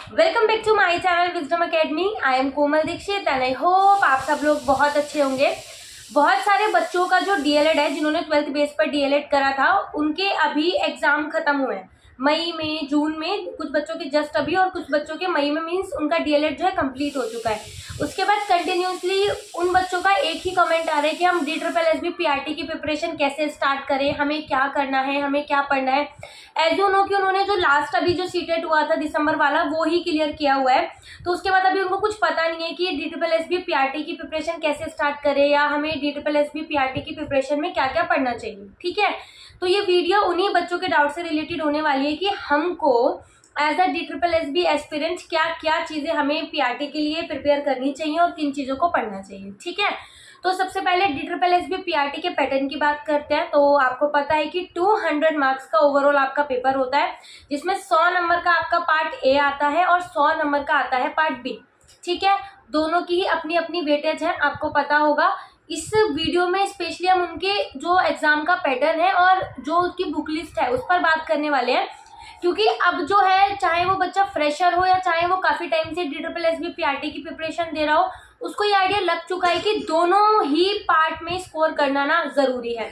Welcome back to my channel wisdom academy. I am Komal Dikshit and I hope आप सब लोग बहुत अच्छे होंगे। बहुत सारे बच्चों का जो डीएलएड है, जिन्होंने 12th बेस पर डीएलएड करा था, उनके अभी एग्जाम खत्म हुए हैं मई में, जून में। कुछ बच्चों के जस्ट अभी और कुछ बच्चों के मई में, मीन्स उनका डीएलएड जो है कंप्लीट हो चुका है। उसके बाद कंटिन्यूसली उन बच्चों का एक ही कमेंट आ रहा है कि हम DSSB PRT की प्रिपरेशन कैसे स्टार्ट करें, हमें क्या करना है, हमें क्या पढ़ना है। एज यू नो कि उन्होंने जो लास्ट अभी जो सीटेट हुआ था दिसंबर वाला, वो ही क्लियर किया हुआ है। तो उसके बाद अभी उनको कुछ पता नहीं है कि DSSB PRT की प्रिपरेशन कैसे स्टार्ट करें या हमें DSSB PRT की प्रिपरेशन में क्या क्या पढ़ना चाहिए। ठीक है, तो ये वीडियो उन्हीं बच्चों के डाउट से रिलेटेड होने वाली है कि हमको एज अ DSSB एस्पिरेंट क्या क्या चीज़ें हमें PRT के लिए प्रिपेयर करनी चाहिए और किन चीज़ों को पढ़ना चाहिए। ठीक है, तो सबसे पहले DSSB PRT के पैटर्न की बात करते हैं। तो आपको पता है कि 200 मार्क्स का ओवरऑल आपका पेपर होता है, जिसमें 100 नंबर का आपका पार्ट ए आता है और 100 नंबर का आता है पार्ट बी। ठीक है, दोनों की ही अपनी अपनी वेटेज है, आपको पता होगा। इस वीडियो में स्पेशली हम उनके जो एग्जाम का पैटर्न है और जो उनकी बुक लिस्ट है उस पर बात करने वाले हैं, क्योंकि अब जो है, चाहे वो बच्चा फ्रेशर हो या चाहे वो काफ़ी टाइम से DSSB PRT की प्रिपरेशन दे रहा हो, उसको ये आइडिया लग चुका है कि दोनों ही पार्ट में स्कोर करना ना ज़रूरी है।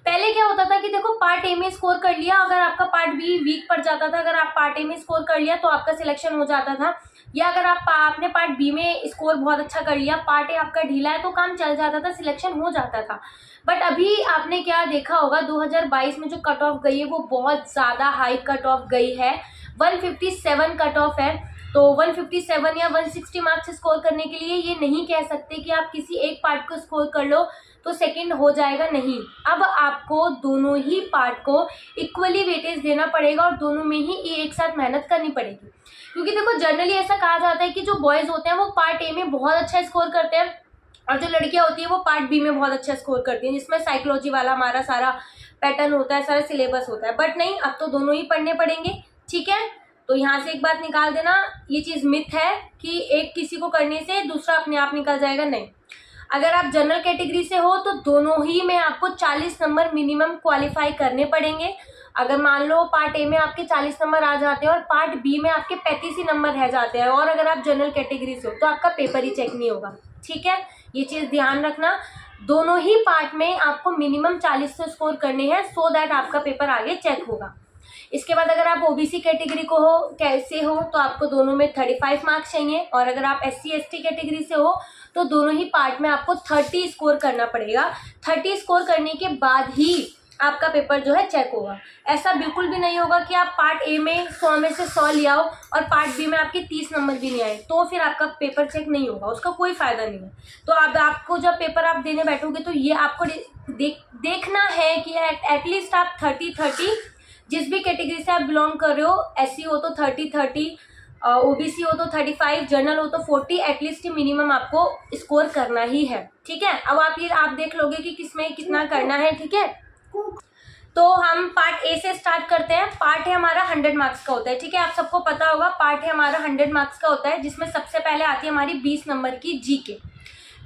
पहले क्या होता था कि देखो, पार्ट ए में स्कोर कर लिया, अगर आपका पार्ट बी वीक पड़ जाता था, अगर आप पार्ट ए में स्कोर कर लिया तो आपका सिलेक्शन हो जाता था, या अगर आपने पार्ट बी में स्कोर बहुत अच्छा कर लिया, पार्ट ए आपका ढीला है, तो काम चल जाता था, सिलेक्शन हो जाता था। बट अभी आपने क्या देखा होगा, 2022 में जो कट ऑफ गई है वो बहुत ज़्यादा हाई कट ऑफ गई है। 157 कट ऑफ है। तो 157 या 160 मार्क्स स्कोर करने के लिए ये नहीं कह सकते कि आप किसी एक पार्ट को स्कोर कर लो तो सेकंड हो जाएगा, नहीं। अब आपको दोनों ही पार्ट को इक्वली वेटेज देना पड़ेगा और दोनों में ही एक साथ मेहनत करनी पड़ेगी। क्योंकि देखो, जनरली ऐसा कहा जाता है कि जो बॉयज़ होते हैं वो पार्ट ए में बहुत अच्छा स्कोर करते हैं और जो लड़कियां होती है वो पार्ट बी में बहुत अच्छा स्कोर करती हैं, जिसमें साइकोलॉजी वाला हमारा सारा पैटर्न होता है, सारा सिलेबस होता है। बट नहीं, अब तो दोनों ही पढ़ने पड़ेंगे। ठीक है, तो यहाँ से एक बात निकाल देना, ये चीज़ मिथ है कि एक किसी को करने से दूसरा अपने आप निकल जाएगा, नहीं। अगर आप जनरल कैटेगरी से हो तो दोनों ही में आपको 40 नंबर मिनिमम क्वालिफाई करने पड़ेंगे। अगर मान लो पार्ट ए में आपके 40 नंबर आ जाते हैं और पार्ट बी में आपके 35 ही नंबर रह जाते हैं, और अगर आप जनरल कैटेगरी से हो तो आपका पेपर ही चेक नहीं होगा। ठीक है, ये चीज़ ध्यान रखना, दोनों ही पार्ट में आपको मिनिमम 40 से स्कोर करने हैं, सो दैट आपका पेपर आगे चेक होगा। इसके बाद अगर आप OBC कैटेगरी को हो, कैसे हो, तो आपको दोनों में 35 मार्क्स चाहिए, और अगर आप SC ST कैटेगरी से हो तो दोनों ही पार्ट में आपको 30 स्कोर करना पड़ेगा। 30 स्कोर करने के बाद ही आपका पेपर जो है चेक होगा। ऐसा बिल्कुल भी नहीं होगा कि आप पार्ट ए में 100 में से 100 ले आओ और पार्ट बी में आपके 30 नंबर भी नहीं आए, तो फिर आपका पेपर चेक नहीं होगा, उसका कोई फ़ायदा नहीं है। तो अब आपको जब पेपर आप देने बैठोगे तो ये आपको देखना है कि एटलीस्ट आप 30-30, जिस भी कैटेगरी से आप बिलोंग कर रहे हो, SC हो तो 30-30, OBC हो तो 35, जनरल हो तो 40, एटलीस्ट मिनिमम आपको स्कोर करना ही है। ठीक है, अब आप देख लोगे कि किसमें कितना करना है। ठीक है, तो हम पार्ट ए से स्टार्ट करते हैं। पार्ट है हमारा 100 मार्क्स का होता है। ठीक है, आप सबको पता होगा पार्ट है हमारा 100 मार्क्स का होता है, जिसमें सबसे पहले आती है हमारी 20 नंबर की GK।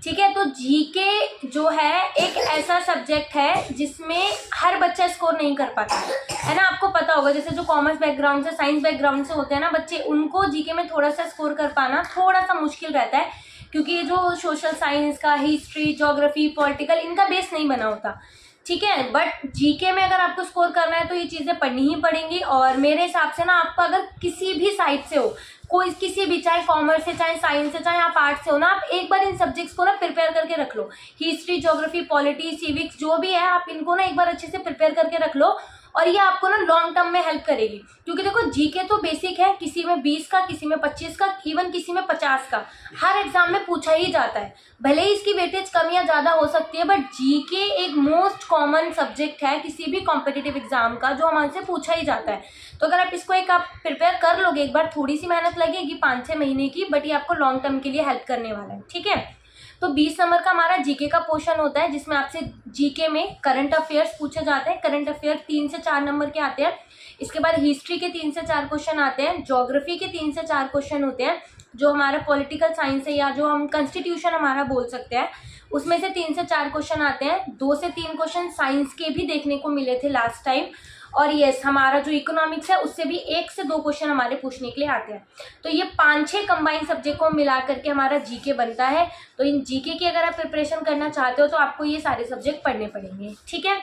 ठीक है, तो GK जो है एक ऐसा सब्जेक्ट है जिसमें हर बच्चा स्कोर नहीं कर पाता है ना। आपको पता होगा, जैसे जो कॉमर्स बैकग्राउंड से, साइंस बैकग्राउंड से होते हैं ना बच्चे, उनको GK में थोड़ा सा स्कोर कर पाना थोड़ा सा मुश्किल रहता है, क्योंकि ये जो सोशल साइंस का, हिस्ट्री, ज्योग्राफी, पॉलिटिकल, इनका बेस नहीं बना होता। ठीक है, बट GK में अगर आपको स्कोर करना है तो ये चीज़ें पढ़नी ही पड़ेंगी। और मेरे हिसाब से ना, आपको अगर किसी भी साइड से हो, कोई किसी भी, चाहे कॉमर्स से, चाहे साइंस से, चाहे आप आर्ट्स से हो ना, आप एक बार इन सब्जेक्ट्स को ना प्रिपेयर करके रख लो। हिस्ट्री, ज्योग्राफी, पॉलिटी, सिविक्स, जो भी है, आप इनको ना एक बार अच्छे से प्रिपेयर करके रख लो, और ये आपको ना लॉन्ग टर्म में हेल्प करेगी। क्योंकि देखो, GK तो बेसिक है, किसी में 20 का, किसी में 25 का, इवन किसी में 50 का, हर एग्जाम में पूछा ही जाता है। भले ही इसकी वेटेज कम या ज़्यादा हो सकती है, बट GK एक मोस्ट कॉमन सब्जेक्ट है किसी भी कॉम्पिटिटिव एग्जाम का, जो हमसे पूछा ही जाता है। तो अगर आप इसको आप प्रिपेयर कर लोगे, एक बार थोड़ी सी मेहनत लगेगी 5-6 महीने की, बट ये आपको लॉन्ग टर्म के लिए हेल्प करने वाला है। ठीक है, तो 20 नंबर का हमारा GK का पोर्शन होता है, जिसमें आपसे GK में करंट अफेयर्स पूछे जाते हैं। करंट अफेयर 3 से 4 नंबर के आते हैं। इसके बाद हिस्ट्री के 3 से 4 क्वेश्चन आते हैं। ज्योग्राफी के 3 से 4 क्वेश्चन होते हैं। जो हमारा पॉलिटिकल साइंस है, या जो हम कॉन्स्टिट्यूशन हमारा बोल सकते हैं, उसमें से 3 से 4 क्वेश्चन आते हैं। 2 से 3 क्वेश्चन साइंस के भी देखने को मिले थे लास्ट टाइम। और यस, हमारा जो इकोनॉमिक्स है उससे भी 1 से 2 क्वेश्चन हमारे पूछने के लिए आते हैं। तो ये 5-6 कंबाइंड सब्जेक्ट को मिला करके हमारा जीके बनता है। तो इन जीके की अगर आप प्रिपरेशन करना चाहते हो तो आपको ये सारे सब्जेक्ट पढ़ने पड़ेंगे, ठीक है।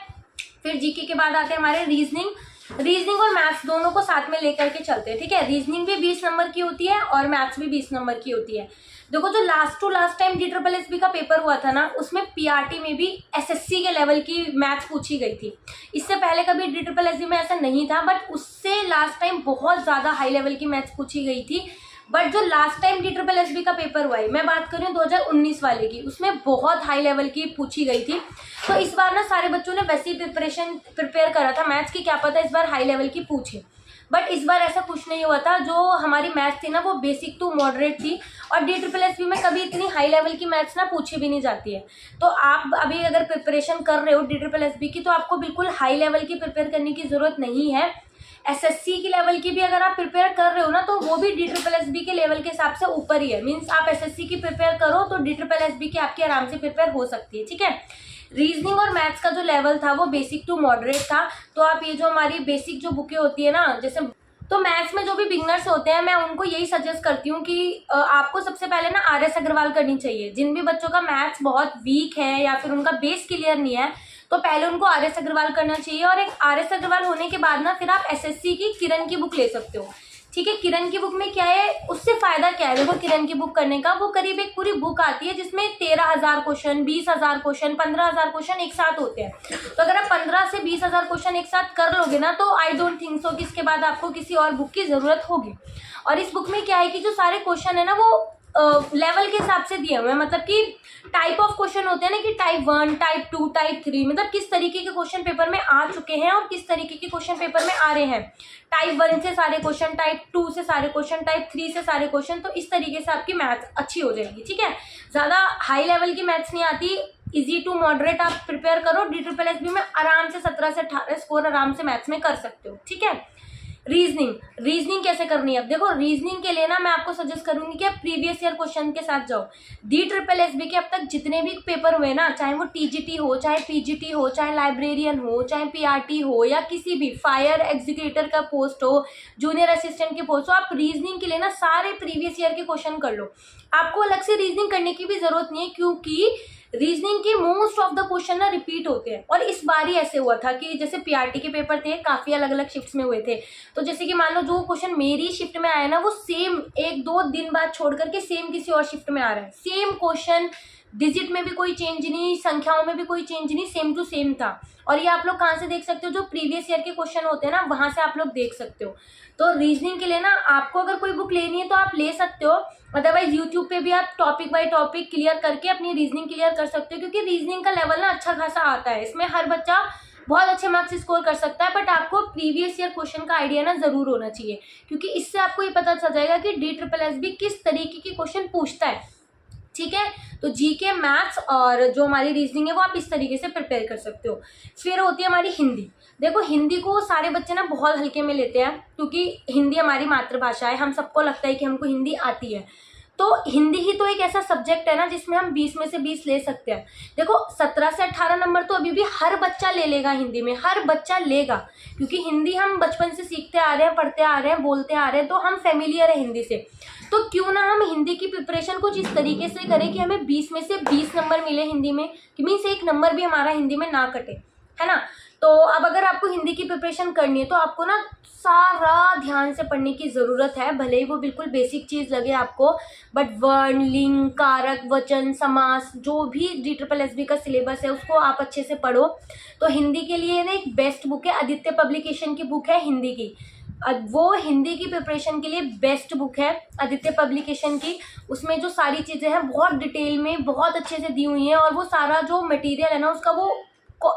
फिर जीके के बाद आते हैं हमारे रीजनिंग और मैथ्स दोनों को साथ में लेकर के चलते हैं, ठीक है। रीजनिंग भी 20 नंबर की होती है और मैथ्स भी 20 नंबर की होती है। देखो, जो लास्ट टाइम DSSB का पेपर हुआ था ना, उसमें पीआरटी में भी एसएससी के लेवल की मैथ्स पूछी गई थी। इससे पहले कभी DSSB में ऐसा नहीं था, बट उससे लास्ट टाइम बहुत ज़्यादा हाई लेवल की मैथ्स पूछी गई थी। बट जो लास्ट टाइम DSSB का पेपर हुआ है, मैं बात कर रही हूँ 2019 वाले की, उसमें बहुत हाई लेवल की पूछी गई थी। तो इस बार ना सारे बच्चों ने वैसी प्रिपेयर करा था मैथ्स की, क्या पता इस बार हाई लेवल की पूछे। बट इस बार ऐसा कुछ नहीं हुआ था। जो हमारी मैथ्स थी ना वो बेसिक टू मॉडरेट थी, और DSSB में कभी इतनी हाई लेवल की मैथ्स ना पूछी भी नहीं जाती है। तो आप अभी अगर प्रिपरेशन कर रहे हो DSSB की, तो आपको बिल्कुल हाई लेवल की प्रिपेयर करने की ज़रूरत नहीं है। एसएससी की लेवल की भी अगर आप प्रिपेयर कर रहे हो ना, तो वो भी DSSB के लेवल के हिसाब से ऊपर ही है। मीन्स आप एसएससी की प्रिपेयर करो तो DSSB की आपकी आराम से प्रिपेयर हो सकती है, ठीक है। रीजनिंग और मैथ्स का जो लेवल था वो बेसिक टू मॉडरेट था। तो आप ये जो हमारी बेसिक जो बुकें होती है ना, जैसे तो मैथ्स में जो भी बिगनर्स होते हैं, मैं उनको यही सजेस्ट करती हूँ कि आपको सबसे पहले ना RS अग्रवाल करनी चाहिए। जिन भी बच्चों का मैथ्स बहुत वीक है या फिर उनका बेस क्लियर नहीं है, तो पहले उनको RS अग्रवाल करना चाहिए। और एक RS अग्रवाल होने के बाद ना फिर आप SSC की किरण की बुक ले सकते हो, ठीक है। किरण की बुक में क्या है, उससे फायदा क्या है, देखो किरण की बुक करने का, वो करीब एक पूरी बुक आती है जिसमें 13,000 क्वेश्चन, 20,000 क्वेश्चन, 15,000 क्वेश्चन एक साथ होते हैं। तो अगर आप 15 से 20,000 क्वेश्चन एक साथ कर लोगे ना, तो आई डोंट थिंक सो कि इसके बाद आपको किसी और बुक की जरूरत होगी। और इस बुक में क्या है कि जो सारे क्वेश्चन है ना वो लेवल के हिसाब से दिए हुए हैं। मतलब कि टाइप ऑफ क्वेश्चन होते हैं ना, कि टाइप 1, टाइप 2, टाइप 3, मतलब किस तरीके के क्वेश्चन पेपर में आ चुके हैं और किस तरीके के क्वेश्चन पेपर में आ रहे हैं। टाइप 1 से सारे क्वेश्चन, टाइप 2 से सारे क्वेश्चन, टाइप 3 से सारे क्वेश्चन। तो इस तरीके से आपकी मैथ्स अच्छी हो जाएगी, ठीक है। ज़्यादा हाई लेवल की मैथ्स नहीं आती, इजी टू मॉडरेट आप प्रिपेयर करो। DSSB में आराम से 17 से 18 स्कोर आराम से मैथ्स में कर सकते हो, ठीक है। रीजनिंग कैसे करनी है? अब देखो, रीजनिंग के लिए ना मैं आपको सजेस्ट करूंगी कि आप प्रीवियस ईयर क्वेश्चन के साथ जाओ। DSSB के अब तक जितने भी पेपर हुए ना, चाहे वो TGT हो, चाहे PGT हो, चाहे लाइब्रेरियन हो, चाहे PRT हो, या किसी भी फायर एग्जीक्यूटर का पोस्ट हो, जूनियर असिस्टेंट की पोस्ट हो, आप रीजनिंग के लिए ना सारे प्रीवियस ईयर के क्वेश्चन कर लो। आपको अलग से रीजनिंग करने की भी जरूरत नहीं है, क्योंकि रीजनिंग के मोस्ट ऑफ द क्वेश्चन ना रिपीट होते हैं। और इस बार ही ऐसे हुआ था कि जैसे PRT के पेपर थे, काफी अलग अलग शिफ्ट्स में हुए थे। तो जैसे कि मान लो जो क्वेश्चन मेरी शिफ्ट में आया ना, वो सेम 1-2 दिन बाद छोड़ करके सेम किसी और शिफ्ट में आ रहा है। सेम क्वेश्चन, डिजिट में भी कोई चेंज नहीं, संख्याओं में भी कोई चेंज नहीं, सेम टू सेम था। और ये आप लोग कहाँ से देख सकते हो? जो प्रीवियस ईयर के क्वेश्चन होते हैं ना, वहां से आप लोग देख सकते हो। तो रीजनिंग के लिए ना आपको अगर कोई बुक लेनी है तो आप ले सकते हो, अदरवाइज यूट्यूब पे भी आप टॉपिक बाय टॉपिक क्लियर करके अपनी रीजनिंग क्लियर कर सकते हो। क्योंकि रीजनिंग का लेवल ना अच्छा खासा आता है, इसमें हर बच्चा बहुत अच्छे मार्क्स स्कोर कर सकता है। बट आपको प्रीवियस ईयर क्वेश्चन का आइडिया ना जरूर होना चाहिए, क्योंकि इससे आपको ये पता चल जाएगा कि DSSB किस तरीके के क्वेश्चन पूछता है, ठीक है। तो जीके, मैथ्स और जो हमारी रीजनिंग है वो आप इस तरीके से प्रिपेयर कर सकते हो। फिर होती है हमारी हिंदी। देखो, हिंदी को सारे बच्चे ना बहुत हल्के में लेते हैं, क्योंकि हिंदी हमारी मातृभाषा है। हम सबको लगता है कि हमको हिंदी आती है। तो हिंदी ही तो एक ऐसा सब्जेक्ट है ना जिसमें हम 20 में से 20 ले सकते हैं। देखो, 17 से 18 नंबर तो अभी भी हर बच्चा ले लेगा, हिंदी में हर बच्चा लेगा, क्योंकि हिंदी हम बचपन से सीखते आ रहे हैं, पढ़ते आ रहे हैं, बोलते आ रहे हैं, तो हम फेमिलियर है हिंदी से। तो क्यों ना हम हिंदी की प्रिपरेशन कुछ इस तरीके से करें कि हमें 20 में से 20 नंबर मिले हिंदी में, कि मीन्स एक नंबर भी हमारा हिंदी में ना कटे, है ना। तो अब अगर आपको हिंदी की प्रिपरेशन करनी है तो आपको ना सारा ध्यान से पढ़ने की ज़रूरत है। भले ही वो बिल्कुल बेसिक चीज़ लगे आपको, बट वर्ण, लिंग, कारक, वचन, समास, जो भी DSSB का सिलेबस है उसको आप अच्छे से पढ़ो। तो हिंदी के लिए ना एक बेस्ट बुक है, आदित्य पब्लिकेशन की बुक है हिंदी की। वो हिंदी की प्रिपरेशन के लिए बेस्ट बुक है आदित्य पब्लिकेशन की। उसमें जो सारी चीज़ें हैं बहुत डिटेल में बहुत अच्छे से दी हुई हैं, और वो सारा जो मटेरियल है ना उसका वो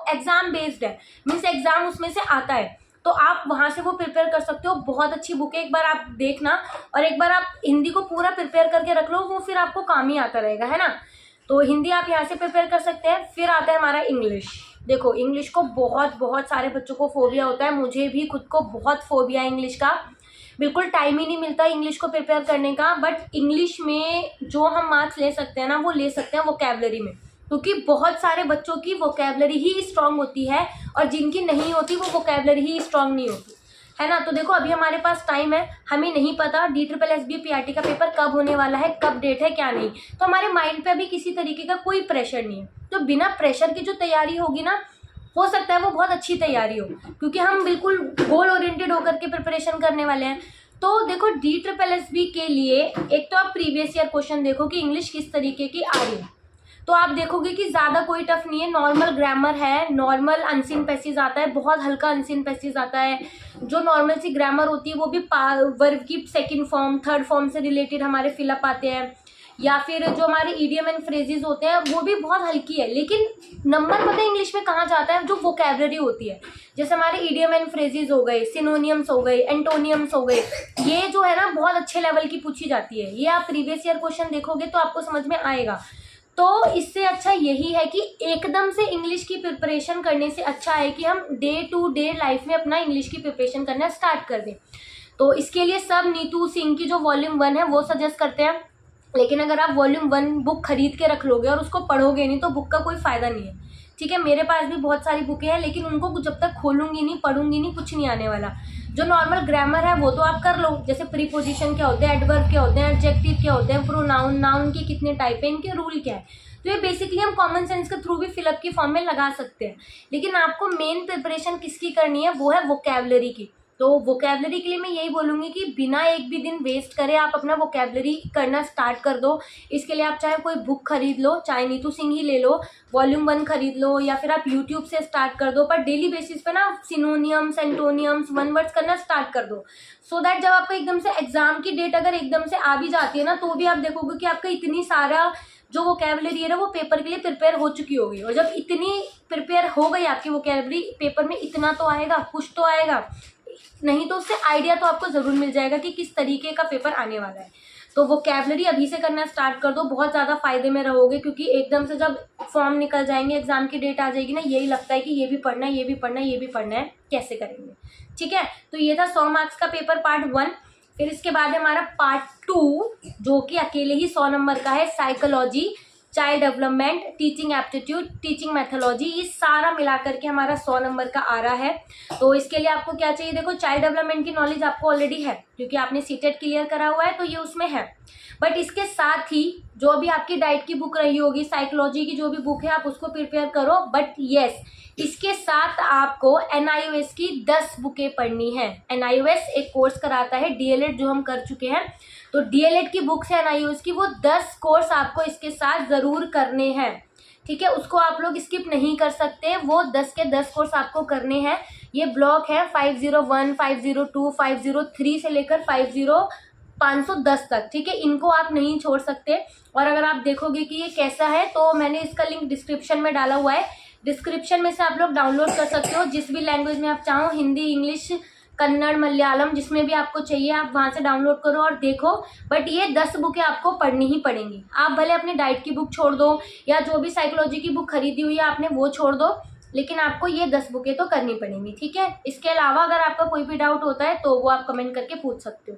एग्जाम बेस्ड है, मीन्स एग्जाम उसमें से आता है। तो आप वहाँ से वो प्रिपेयर कर सकते हो। बहुत अच्छी बुक है, एक बार आप देखना, और एक बार आप हिंदी को पूरा प्रिपेयर करके रख लो, वो फिर आपको काम ही आता रहेगा, है ना। तो हिंदी आप यहाँ से प्रिपेयर कर सकते हैं। फिर आता है हमारा इंग्लिश। देखो, इंग्लिश को बहुत सारे बच्चों को फोबिया होता है, मुझे भी खुद को बहुत फोबिया है इंग्लिश का। बिल्कुल टाइम ही नहीं मिलता इंग्लिश को प्रिपेयर करने का। बट इंग्लिश में जो हम मार्क्स ले सकते हैं ना, वो ले सकते हैं वोकैबुलरी में, क्योंकि बहुत सारे बच्चों की वोकेबलरी ही स्ट्रांग होती है और जिनकी नहीं होती वो वोकेबलरी ही स्ट्रांग नहीं होती, है ना। तो देखो अभी हमारे पास टाइम है, हमें नहीं पता DSSB PRT का पेपर कब होने वाला है, कब डेट है क्या नहीं, तो हमारे माइंड पे अभी किसी तरीके का कोई प्रेशर नहीं है। तो बिना प्रेशर की जो तैयारी होगी ना, हो सकता है वो बहुत अच्छी तैयारी हो, क्योंकि हम बिल्कुल गोल ओरिएंटेड होकर के प्रिपरेशन करने वाले हैं। तो देखो DSSB के लिए एक तो आप प्रीवियस ईयर क्वेश्चन देखो कि इंग्लिश किस तरीके की आ रही है, तो आप देखोगे कि ज़्यादा कोई टफ नहीं है, नॉर्मल ग्रामर है, नॉर्मल अनसीन पैसेज आता है, बहुत हल्का अनसीन पैसेज आता है, जो नॉर्मल सी ग्रामर होती है वो भी वर्ब की सेकंड फॉर्म थर्ड फॉर्म से रिलेटेड हमारे फिलअप आते हैं, या फिर जो हमारे इडियम एंड फ्रेजेस होते हैं वो भी बहुत हल्की है। लेकिन नंबर पता है इंग्लिश में कहाँ जाता है, जो वोकेबलरी होती है, जैसे हमारे इडियम एंड फ्रेजेस हो गए, सिनोनियम्स हो गए, एंटोनियम्स हो गए, ये जो है ना बहुत अच्छे लेवल की पूछी जाती है। ये आप प्रीवियस ईयर क्वेश्चन देखोगे तो आपको समझ में आएगा। तो इससे अच्छा यही है कि एकदम से इंग्लिश की प्रिपरेशन करने से अच्छा है कि हम डे टू डे लाइफ में अपना इंग्लिश की प्रिपरेशन करना स्टार्ट कर दें। तो इसके लिए सब नीतू सिंह की जो वॉल्यूम 1 है वो सजेस्ट करते हैं, लेकिन अगर आप वॉल्यूम 1 बुक खरीद के रख लोगे और उसको पढ़ोगे नहीं तो बुक का कोई फ़ायदा नहीं है, ठीक है। मेरे पास भी बहुत सारी बुकें हैं, लेकिन उनको जब तक खोलूंगी नहीं, पढ़ूंगी नहीं, कुछ नहीं आने वाला। जो नॉर्मल ग्रामर है वो तो आप कर लो, जैसे प्रीपोजिशन क्या होते हैं, एडवर्ब क्या होते हैं, एडजेक्टिव क्या होते हैं, प्रोनाउन, नाउन के कितने टाइप है, इनके रूल क्या है, तो ये बेसिकली हम कॉमन सेंस के थ्रू भी फिलअप की फॉर्म में लगा सकते हैं। लेकिन आपको मेन प्रिपरेशन किसकी करनी है, वो है वोकेबलरी की। तो वोकेबलरी के लिए मैं यही बोलूँगी कि बिना एक भी दिन वेस्ट करे आप अपना वोकेबलरी करना स्टार्ट कर दो। इसके लिए आप चाहे कोई बुक खरीद लो, चाहे नीतू सिंह ही ले लो, वॉल्यूम 1 खरीद लो, या फिर आप यूट्यूब से स्टार्ट कर दो, पर डेली बेसिस पे ना सिनोनियम्स, एंटोनियम्स, वन वर्ड्स करना स्टार्ट कर दो, सो दैट जब आपको एकदम से एग्जाम की डेट अगर एकदम से आ भी जाती है ना, तो भी आप देखोगे कि आपका इतनी सारा जो वोकेबलरी है ना वो पेपर के लिए प्रिपेयर हो चुकी होगी। और जब इतनी प्रिपेयर हो गई आपकी वोकेबलरी, पेपर में इतना तो आएगा, कुछ तो आएगा, नहीं तो उससे आइडिया तो आपको ज़रूर मिल जाएगा कि किस तरीके का पेपर आने वाला है। तो वोकेबलरी अभी से करना स्टार्ट कर दो, बहुत ज़्यादा फायदे में रहोगे, क्योंकि एकदम से जब फॉर्म निकल जाएंगे, एग्जाम की डेट आ जाएगी ना, यही लगता है कि ये भी पढ़ना है, ये भी पढ़ना है, ये भी पढ़ना है, कैसे करेंगे, ठीक है। तो ये था 100 मार्क्स का पेपर पार्ट 1। फिर इसके बाद है हमारा पार्ट 2, जो कि अकेले ही 100 नंबर का है, psychology, child development, teaching aptitude, teaching methodology, ये सारा मिलाकर के हमारा 100 नंबर का आ रहा है। तो इसके लिए आपको क्या चाहिए, देखो चाइल्ड डेवलपमेंट की नॉलेज आपको ऑलरेडी है, क्योंकि आपने सीटेट क्लियर करा हुआ है, तो ये उसमें है। बट इसके साथ ही जो अभी आपकी डाइट की बुक रही होगी, साइकोलॉजी की जो भी बुक है, आप उसको प्रिपेयर करो। बट येस, इसके साथ आपको NIOS की 10 बुकें पढ़नी है। NIOS एक कोर्स कराता है, DLED जो हम कर चुके हैं, तो DLED की बुक्स है NIOS की, वो 10 कोर्स आपको इसके साथ ज़रूर करने हैं, ठीक है। उसको आप लोग स्किप नहीं कर सकते, वो 10 के 10 कोर्स आपको करने हैं। ये ब्लॉक है 501, 502, 503 से लेकर 510 तक, ठीक है। इनको आप नहीं छोड़ सकते। और अगर आप देखोगे कि ये कैसा है, तो मैंने इसका लिंक डिस्क्रिप्शन में डाला हुआ है, डिस्क्रिप्शन में से आप लोग डाउनलोड कर सकते हो, जिस भी लैंग्वेज में आप चाहो, हिंदी, इंग्लिश, कन्नड़, मलयालम, जिसमें भी आपको चाहिए आप वहाँ से डाउनलोड करो और देखो। बट ये 10 बुकें आपको पढ़नी ही पड़ेंगी। आप भले अपनी डाइट की बुक छोड़ दो, या जो भी साइकोलॉजी की बुक खरीदी हुई है आपने वो छोड़ दो, लेकिन आपको ये 10 बुकें तो करनी पड़ेंगी, ठीक है। इसके अलावा अगर आपका कोई भी डाउट होता है तो वो आप कमेंट करके पूछ सकते हो।